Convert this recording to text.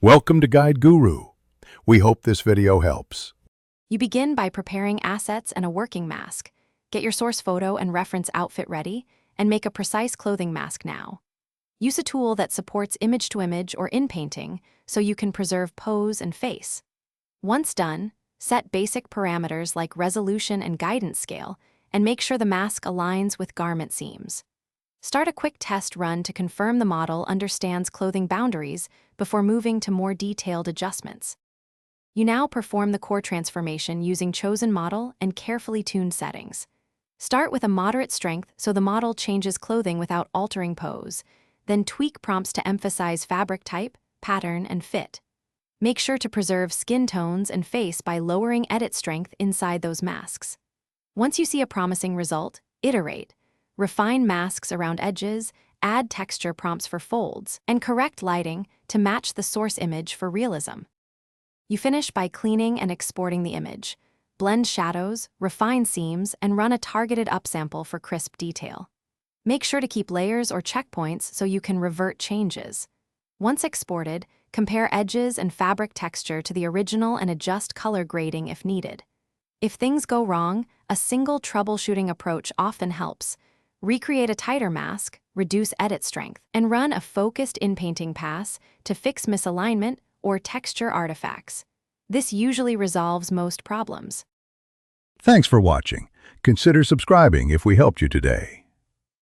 Welcome to Guide Guru. We hope this video helps. You begin by preparing assets and a working mask. Get your source photo and reference outfit ready, and make a precise clothing mask now. Use a tool that supports image-to-image or in-painting so you can preserve pose and face. Once done, set basic parameters like resolution and guidance scale, and make sure the mask aligns with garment seams. Start a quick test run to confirm the model understands clothing boundaries before moving to more detailed adjustments. You now perform the core transformation using chosen model and carefully tuned settings. Start with a moderate strength so the model changes clothing without altering pose, then tweak prompts to emphasize fabric type, pattern, and fit. Make sure to preserve skin tones and face by lowering edit strength inside those masks. Once you see a promising result, iterate. Refine masks around edges, add texture prompts for folds, and correct lighting to match the source image for realism. You finish by cleaning and exporting the image. Blend shadows, refine seams, and run a targeted upsample for crisp detail. Make sure to keep layers or checkpoints so you can revert changes. Once exported, compare edges and fabric texture to the original and adjust color grading if needed. If things go wrong, a single troubleshooting approach often helps. Recreate a tighter mask, reduce edit strength, and run a focused in-painting pass to fix misalignment or texture artifacts. This usually resolves most problems. Thanks for watching. Consider subscribing if we helped you today.